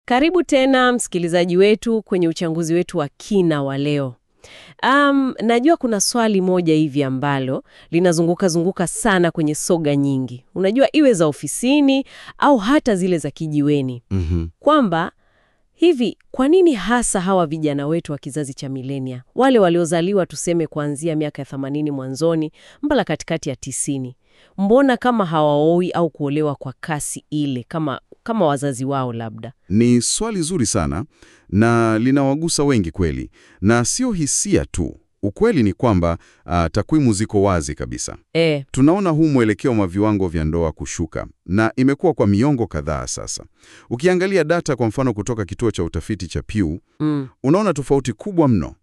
Karibu tena msikilizaji wetu kwenye uchambuzi wetu wa kina wa leo. Najua kuna swali moja hivi ambalo linazunguka sana kwenye soga nyingi. Unajua iwe za ofisini au hata zile za kijiweni. Kwamba hivi kwa nini hasa hawa vijana wetu wa kizazi cha milenia, wale waliozaliwa tuseme kuanzia miaka ya 80 mwanzoni mpaka katikati ya 90, mbona kama hawaoi au kuolewa kwa kasi ile kama wazazi wao labda? Ni swali zuri sana na linawagusa wengi kweli, na sio hisia tu. Ukweli ni kwamba takwimu ziko wazi kabisa. Tunaona huu mwelekeo wa viwango vya ndoa kushuka, na imekuwa kwa miongo kadhaa sasa. Ukiangalia data kwa mfano kutoka kituo cha utafiti cha Pew, unaona tofauti kubwa mno.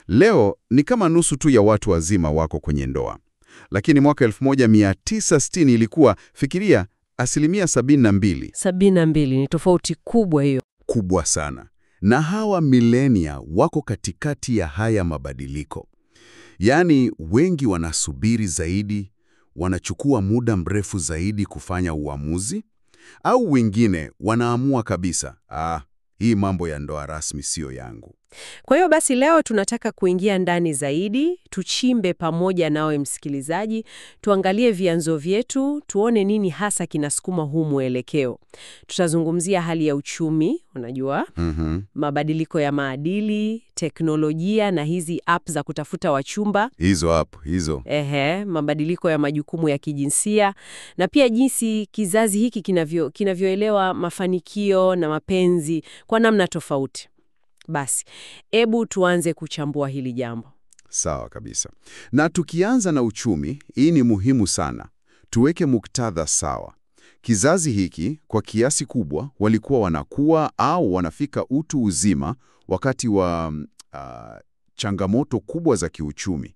Leo ni kama nusu tu ya watu wazima wako kwenye ndoa. Lakini mwaka 1960 ilikuwa, fikiria, asilimia 72. 72 ni tofauti kubwa hiyo. Kubwa sana. Na hawa milenia wako katikati ya haya mabadiliko. Yaani wengi wanasubiri zaidi, wanachukua muda mrefu zaidi kufanya uamuzi, au wengine wanaamua kabisa, hii mambo ya ndoa rasmi sio yangu. Kwa hiyo basi leo tunataka kuingia ndani zaidi, tuchimbe pamoja nawe msikilizaji, tuangalie vyanzo vyetu, tuone nini hasa kinasukuma huu mwelekeo. Tutazungumzia hali ya uchumi, unajua, mabadiliko ya maadili, teknolojia na hizi app za kutafuta wachumba. Hizo. Mabadiliko ya majukumu ya kijinsia, na pia jinsi kizazi hiki kinavyoelewa mafanikio na mapenzi kwa namna tofauti. Basi, ebu tuanze kuchambua hili jambo. Sawa kabisa. Na tukianza na uchumi, hii ni muhimu sana. Tuweke muktadha sawa. Kizazi hiki kwa kiasi kubwa walikuwa wanakuwa au wanafika utu uzima wakati wa changamoto kubwa za kiuchumi.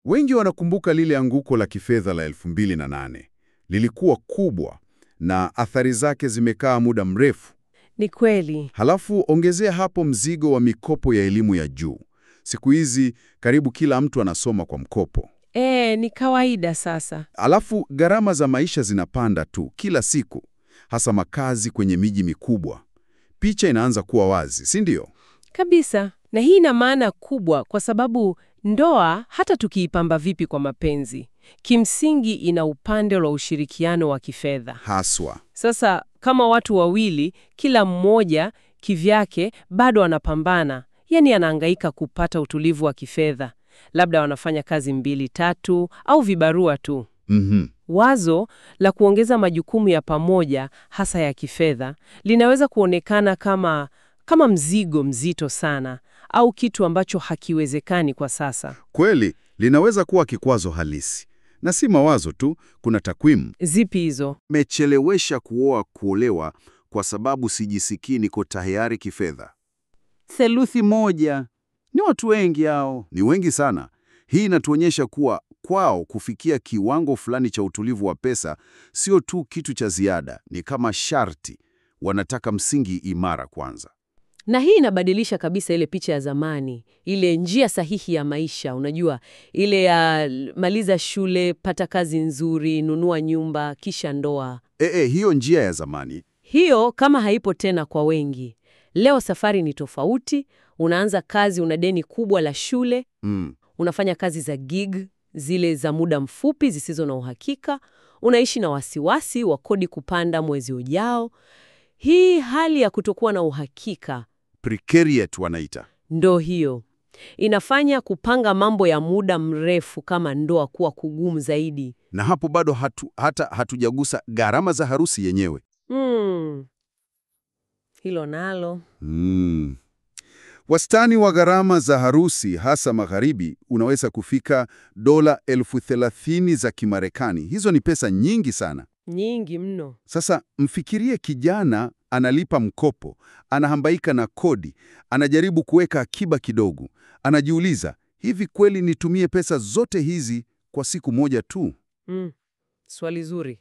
Wengi wanakumbuka lile anguko la kifedha la 2008. Lilikuwa kubwa na athari zake zimekaa muda mrefu. Ni kweli. Halafu ongezea hapo mzigo wa mikopo ya elimu ya juu. Siku hizi karibu kila mtu anasoma kwa mkopo. Ni kawaida sasa. Halafu gharama za maisha zinapanda tu kila siku, hasa makazi kwenye miji mikubwa. Picha inaanza kuwa wazi, si ndio? Kabisa. Na hii ina maana kubwa kwa sababu ndoa, hata tukiipamba vipi kwa mapenzi, kimsingi ina upande wa ushirikiano wa kifedha. Haswa. Sasa kama watu wawili, kila mmoja kivyake bado anapambana, yani anahangaika kupata utulivu wa kifedha. Labda wanafanya kazi 2-3 au vibarua tu. Wazo la kuongeza majukumu ya pamoja, hasa ya kifedha, linaweza kuonekana kama mzigo mzito sana au kitu ambacho hakiwezekani kwa sasa. Kweli, linaweza kuwa kikwazo halisi. Na si mawazo tu, kuna takwimu. Zipi hizo? Mechelewesha kuolewa kwa sababu sijisikii niko tayari kifedha. 1/3. Ni watu wengi hao. Ni wengi sana. Hii inatuonyesha kuwa kwao kufikia kiwango fulani cha utulivu wa pesa sio tu kitu cha ziada, ni kama sharti. Wanataka msingi imara kwanza. Na hii inabadilisha kabisa ile picha ya zamani, ile njia sahihi ya maisha, unajua, ile ya maliza shule, pata kazi nzuri, nunua nyumba, kisha ndoa. Hiyo njia ya zamani. Hiyo kama haipo tena kwa wengi. Leo safari ni tofauti, unaanza kazi, una deni kubwa la shule, unafanya kazi za gig, zile za muda mfupi zisizo na uhakika, unaishi na wasiwasi wa kodi kupanda mwezi ujao. Hii hali ya kutokuwa na uhakika, precariat wanaita, ndo hiyo inafanya kupanga mambo ya muda mrefu kama ndoa kuwa kugumu zaidi. Na hapo bado hatujagusa gharama za harusi yenyewe. Hilo nalo. Wastani wa gharama za harusi hasa magharibi unaweza kufika dola 30,000 za Kimarekani. Hizo ni pesa nyingi sana. Nyingi mno. Sasa mfikirie kijana analipa mkopo, anahangaika na kodi, anajaribu kuweka akiba kidogo. Anajiuliza, hivi kweli nitumie pesa zote hizi kwa siku moja tu? Swali zuri.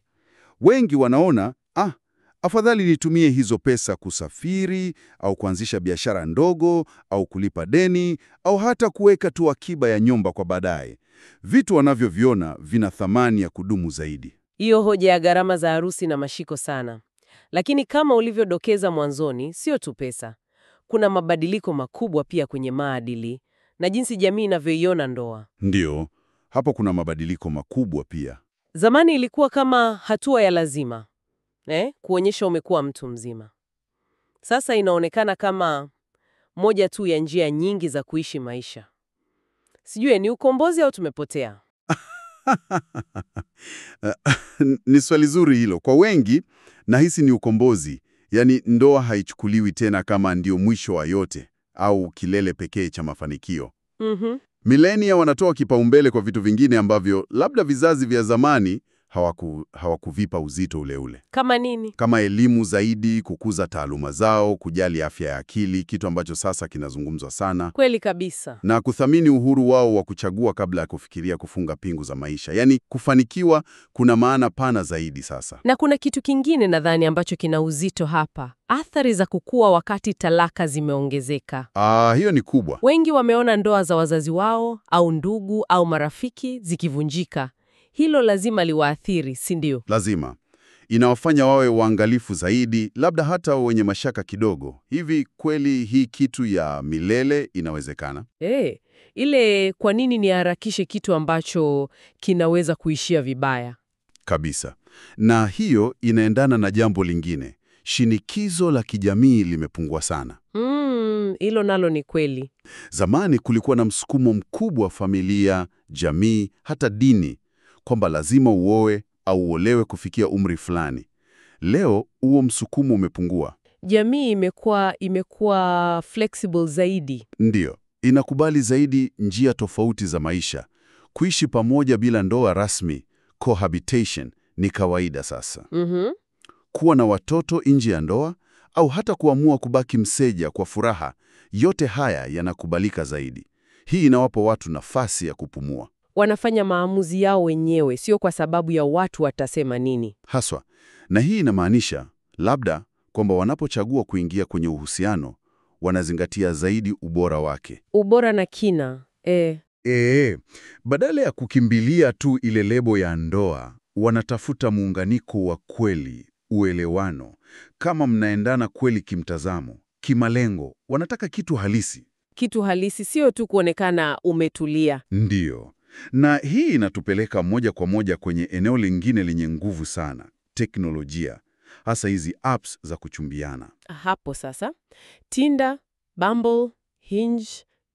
Wengi wanaona, afadhali nitumie hizo pesa kusafiri au kuanzisha biashara ndogo au kulipa deni au hata kuweka tu akiba ya nyumba kwa baadaye. Vitu wanavyoviona vina thamani ya kudumu zaidi. Hiyo hoja ya gharama za harusi na mashiko sana. Lakini kama ulivyodokeza mwanzoni, sio tu pesa. Kuna mabadiliko makubwa pia kwenye maadili na jinsi jamii inavyoiona ndoa. Ndiyo, hapo kuna mabadiliko makubwa pia. Zamani ilikuwa kama hatua ya lazima, kuonyesha umekuwa mtu mzima. Sasa inaonekana kama moja tu ya njia nyingi za kuishi maisha. Sijui ni ukombozi au tumepotea? Ni swali zuri hilo. Kwa wengi, nahisi ni ukombozi. Yaani ndoa haichukuliwi tena kama ndio mwisho wa yote au kilele pekee cha mafanikio. Milenia wanatoa kipaumbele kwa vitu vingine ambavyo labda vizazi vya zamani hawakuvipa uzito ule ule. Kama nini? Kama elimu zaidi, kukuza taaluma zao, kujali afya ya akili, kitu ambacho sasa kinazungumzwa sana. Kweli kabisa. Na kuthamini uhuru wao wa kuchagua kabla ya kufikiria kufunga pingu za maisha. Yaani kufanikiwa kuna maana pana zaidi sasa. Na kuna kitu kingine nadhani ambacho kina uzito hapa. Athari za kukua wakati talaka zimeongezeka. Hiyo ni kubwa. Wengi wameona ndoa za wazazi wao au ndugu au marafiki zikivunjika. Hilo lazima liwaathiri, si ndio? Lazima. Inawafanya wawe waangalifu zaidi, labda hata wenye mashaka kidogo. Hivi kweli hii kitu ya milele inawezekana? Ile kwa nini niharakishe kitu ambacho kinaweza kuishia vibaya? Kabisa. Na hiyo inaendana na jambo lingine. Shinikizo la kijamii limepungua sana. Hilo nalo ni kweli. Zamani kulikuwa na msukumo mkubwa wa familia, jamii, hata dini, kwamba lazima uoe au uolewe kufikia umri fulani. Leo huo msukumo umepungua. Jamii imekuwa flexible zaidi. Ndiyo, inakubali zaidi njia tofauti za maisha. Kuishi pamoja bila ndoa rasmi, cohabitation, ni kawaida sasa. Kuwa na watoto nje ya ndoa au hata kuamua kubaki mseja kwa furaha, yote haya yanakubalika zaidi. Hii inawapa watu nafasi ya kupumua. Wanafanya maamuzi yao wenyewe, sio kwa sababu ya watu watasema nini. Haswa. Na hii inamaanisha labda kwamba wanapochagua kuingia kwenye uhusiano, wanazingatia zaidi ubora wake. Ubora na kina. Badala ya kukimbilia tu ile lebo ya ndoa, wanatafuta muunganiko wa kweli, uelewano. Kama mnaendana kweli kimtazamo, kimalengo, wanataka kitu halisi. Kitu halisi, sio tu kuonekana umetulia. Ndiyo. Na hii inatupeleka moja kwa moja kwenye eneo lingine lenye nguvu sana, teknolojia. Hasa hizi apps za kuchumbiana. Hapo sasa, Tinder, Bumble, Hinge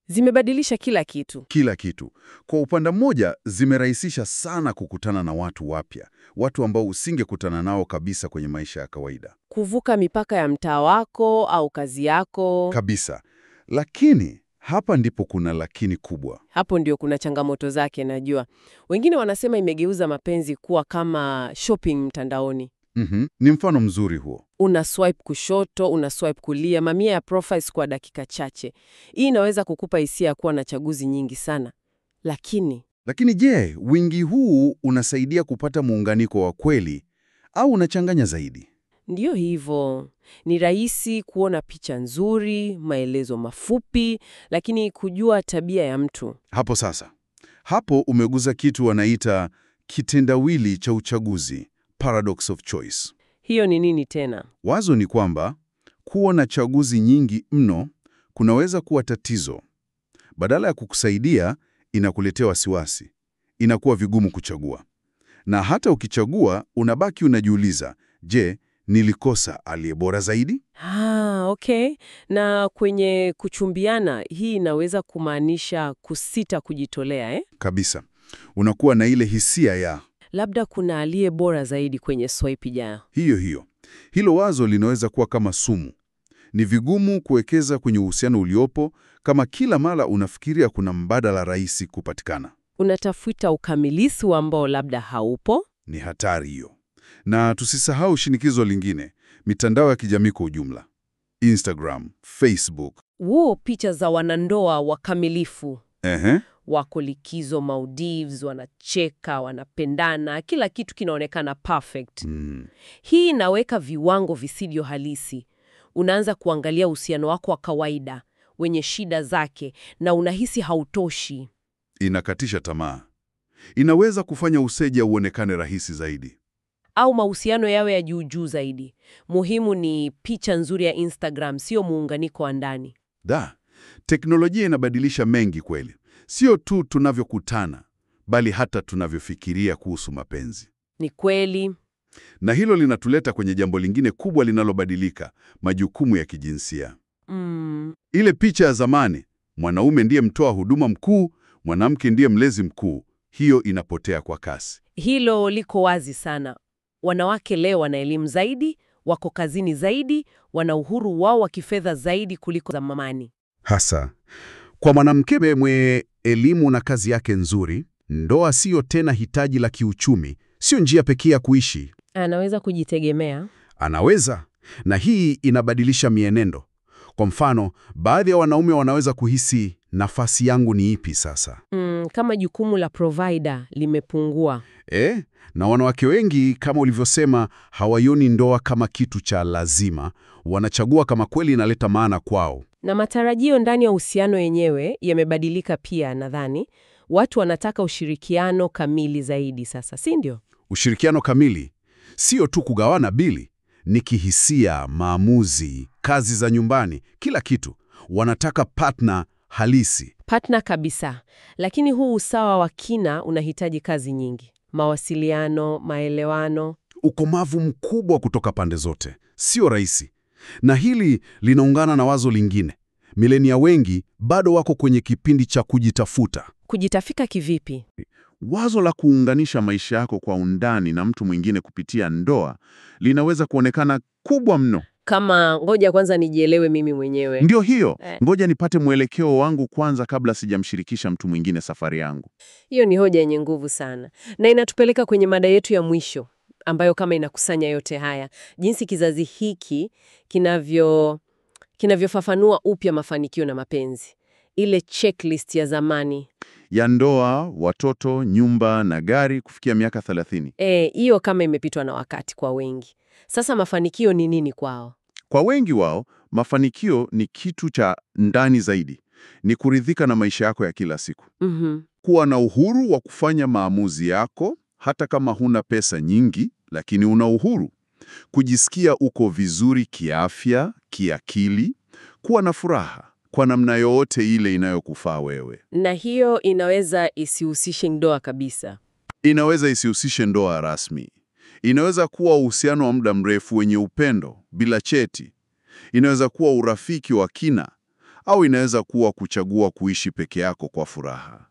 zimebadilisha kila kitu. Kila kitu. Kwa upande mmoja, zimerahisisha sana kukutana na watu wapya, watu ambao usingekutana nao kabisa kwenye maisha ya kawaida. Kuvuka mipaka ya mtaa wako au kazi yako. Kabisa. Lakini hapa ndipo kuna lakini kubwa. Hapo ndio kuna changamoto zake, najua. Wengine wanasema imegeuza mapenzi kuwa kama shopping mtandaoni. Ni mfano mzuri huo. Una swipe kushoto, una swipe kulia, mamia ya profiles kwa dakika chache. Hii inaweza kukupa hisia ya kuwa na chaguzi nyingi sana. Lakini je, wingi huu unasaidia kupata muunganiko wa kweli au unachanganya zaidi? ndiyo hivyo. Ni rahisi kuona picha nzuri, maelezo mafupi, lakini kujua tabia ya mtu. Hapo umeguza kitu wanaita kitendawili cha uchaguzi, paradox of choice. Hiyo ni nini tena? Wazo ni kwamba kuwa na chaguzi nyingi mno kunaweza kuwa tatizo. Badala ya kukusaidia, inakuletea wasiwasi. Inakuwa vigumu kuchagua. Na hata ukichagua, unabaki unajiuliza, je, nilikosa aliye bora zaidi? Okay. Na kwenye kuchumbiana, hii inaweza kumaanisha kusita kujitolea, Kabisa. Unakuwa na ile hisia ya labda kuna aliye bora zaidi kwenye swipe ijayo. Hiyo. Hilo wazo linaweza kuwa kama sumu. Ni vigumu kuwekeza kwenye uhusiano uliopo kama kila mara unafikiria kuna mbadala rahisi kupatikana. Unatafuta ukamilifu ambao labda haupo. Ni hatari hiyo. Na tusisahau shinikizo lingine, mitandao ya kijamii kwa ujumla. Instagram, Facebook. Picha za wanandoa wakamilifu. Wako likizo Maldives, wanacheka, wanapendana, kila kitu kinaonekana perfect. Hii inaweka viwango visivyo halisi. Unaanza kuangalia uhusiano wako wa kawaida, wenye shida zake, na unahisi hautoshi. Inakatisha tamaa. Inaweza kufanya useja uonekane rahisi zaidi. au mahusiano yawe ya juu juu zaidi. Muhimu ni picha nzuri ya Instagram, sio muunganiko wa ndani. Teknolojia inabadilisha mengi kweli. Sio tu tunavyokutana, bali hata tunavyofikiria kuhusu mapenzi. Ni kweli. Na hilo linatuleta kwenye jambo lingine kubwa linalobadilika, majukumu ya kijinsia. Ile picha ya zamani, mwanaume ndiye mtoa huduma mkuu, mwanamke ndiye mlezi mkuu, hiyo inapotea kwa kasi. Hilo liko wazi sana. Wanawake leo wana elimu zaidi, wako kazini zaidi, wana uhuru wao wa kifedha zaidi kuliko zamani. Hasa kwa mwanamke mwenye elimu na kazi yake nzuri, ndoa siyo tena hitaji la kiuchumi, sio njia pekee ya kuishi. Anaweza kujitegemea. Anaweza, na hii inabadilisha mienendo. Kwa mfano, baadhi ya wanaume wanaweza kuhisi nafasi yangu ni ipi sasa? Kama jukumu la provider limepungua. Na wanawake wengi kama ulivyosema hawaioni ndoa kama kitu cha lazima, wanachagua kama kweli inaleta maana kwao. Na matarajio ndani ya uhusiano yenyewe yamebadilika pia nadhani. Watu wanataka ushirikiano kamili zaidi sasa, si ndio? Ushirikiano kamili, sio tu kugawana bili, ni kihisia, maamuzi, kazi za nyumbani, kila kitu. Wanataka partner halisi. Partner kabisa. Lakini huu usawa wa kina unahitaji kazi nyingi. Mawasiliano, maelewano. Ukomavu mkubwa kutoka pande zote. Sio rahisi. Na hili linaungana na wazo lingine. Milenia wengi bado wako kwenye kipindi cha kujitafuta. Kujitafika kivipi? Wazo la kuunganisha maisha yako kwa undani na mtu mwingine kupitia ndoa linaweza kuonekana kubwa mno. Kama ngoja kwanza nijielewe mimi mwenyewe. Ndio hiyo. Ngoja nipate mwelekeo wangu kwanza kabla sijamshirikisha mtu mwingine safari yangu. Hiyo ni hoja yenye nguvu sana. Na inatupeleka kwenye mada yetu ya mwisho, ambayo kama inakusanya yote haya, jinsi kizazi hiki kinavyofafanua upya mafanikio na mapenzi. Ile checklist ya zamani ya ndoa, watoto, nyumba na gari kufikia miaka 30. Hiyo kama imepitwa na wakati kwa wengi. Sasa mafanikio ni nini kwao? Kwa wengi wao, mafanikio ni kitu cha ndani zaidi. Ni kuridhika na maisha yako ya kila siku. Kuwa na uhuru wa kufanya maamuzi yako, hata kama huna pesa nyingi, lakini una uhuru. Kujisikia uko vizuri kiafya, kiakili, kuwa na furaha kwa namna yoyote ile inayokufaa wewe. Na hiyo inaweza isihusishe ndoa kabisa. Inaweza isihusishe ndoa rasmi. Inaweza kuwa uhusiano wa muda mrefu wenye upendo bila cheti. Inaweza kuwa urafiki wa kina, au inaweza kuwa kuchagua kuishi peke yako kwa furaha.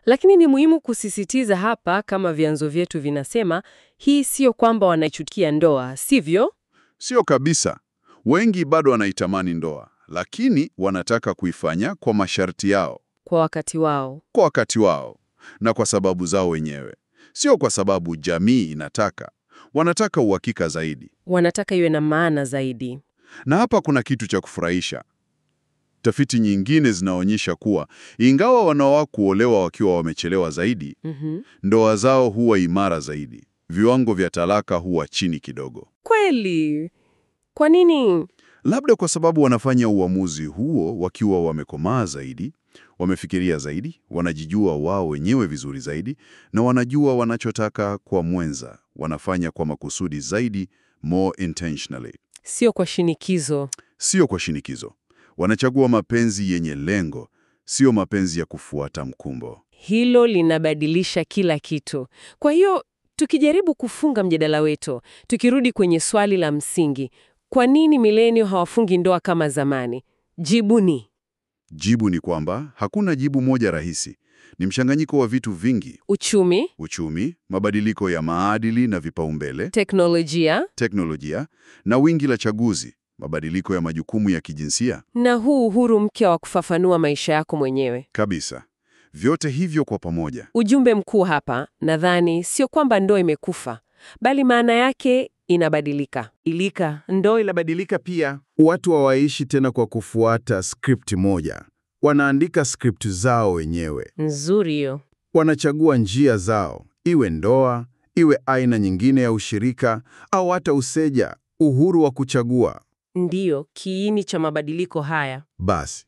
Lakini ni muhimu kusisitiza hapa, kama vyanzo vyetu vinasema, hii sio kwamba wanaichukia ndoa, sivyo? Sio kabisa. Wengi bado wanaitamani ndoa, lakini wanataka kuifanya kwa masharti yao. Kwa wakati wao. Kwa wakati wao. Na kwa sababu zao wenyewe. Sio kwa sababu jamii inataka. Wanataka uhakika zaidi. Wanataka iwe na maana zaidi. Na hapa kuna kitu cha kufurahisha. Tafiti nyingine zinaonyesha kuwa ingawa wanaoa kuolewa wakiwa wamechelewa zaidi, ndoa zao huwa imara zaidi. Viwango vya talaka huwa chini kidogo. Kweli? Kwa nini? Labda kwa sababu wanafanya uamuzi huo wakiwa wamekomaa zaidi, wamefikiria zaidi, wanajijua wao wenyewe vizuri zaidi, na wanajua wanachotaka kwa mwenza. Wanafanya kwa makusudi zaidi, more intentionally. Sio kwa shinikizo. Sio kwa shinikizo. Wanachagua mapenzi yenye lengo, sio mapenzi ya kufuata mkumbo. Hilo linabadilisha kila kitu. Kwa hiyo, tukijaribu kufunga mjadala wetu, tukirudi kwenye swali la msingi, kwa nini millennial hawafungi ndoa kama zamani? Jibu ni kwamba hakuna jibu moja rahisi. Ni mchanganyiko wa vitu vingi. Uchumi, mabadiliko ya maadili na vipaumbele, teknolojia na wingi la chaguzi, mabadiliko ya majukumu ya kijinsia, na huu uhuru mpya wa kufafanua maisha yako mwenyewe. Kabisa. Vyote hivyo kwa pamoja. Ujumbe mkuu hapa, nadhani, sio kwamba ndoa imekufa, bali maana yake inabadilika. Ndoa inabadilika pia. Watu hawaishi tena kwa kufuata script moja. Wanaandika script zao wenyewe. Nzuri hiyo. Wanachagua njia zao, iwe ndoa, iwe aina nyingine ya ushirika, au hata useja, uhuru wa kuchagua. Ndiyo, kiini cha mabadiliko haya. Basi,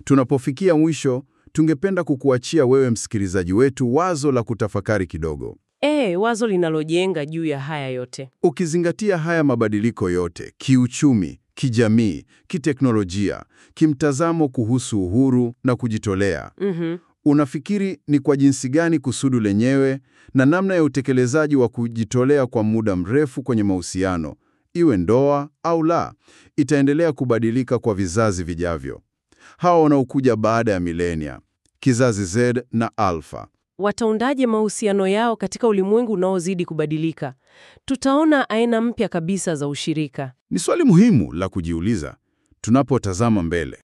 tunapofikia mwisho, tungependa kukuachia wewe msikilizaji wetu wazo la kutafakari kidogo. Wazo linalojenga juu ya haya yote. Ukizingatia haya mabadiliko yote, kiuchumi, kijamii, kiteknolojia, kimtazamo kuhusu uhuru na kujitolea, unafikiri ni kwa jinsi gani kusudi lenyewe na namna ya utekelezaji wa kujitolea kwa muda mrefu kwenye mahusiano, iwe ndoa au la, itaendelea kubadilika kwa vizazi vijavyo? Hawa wanaokuja baada ya milenia, kizazi Z na Alpha, Wataundaje mahusiano yao katika ulimwengu unaozidi kubadilika? Tutaona aina mpya kabisa za ushirika. ni swali muhimu la kujiuliza tunapotazama mbele.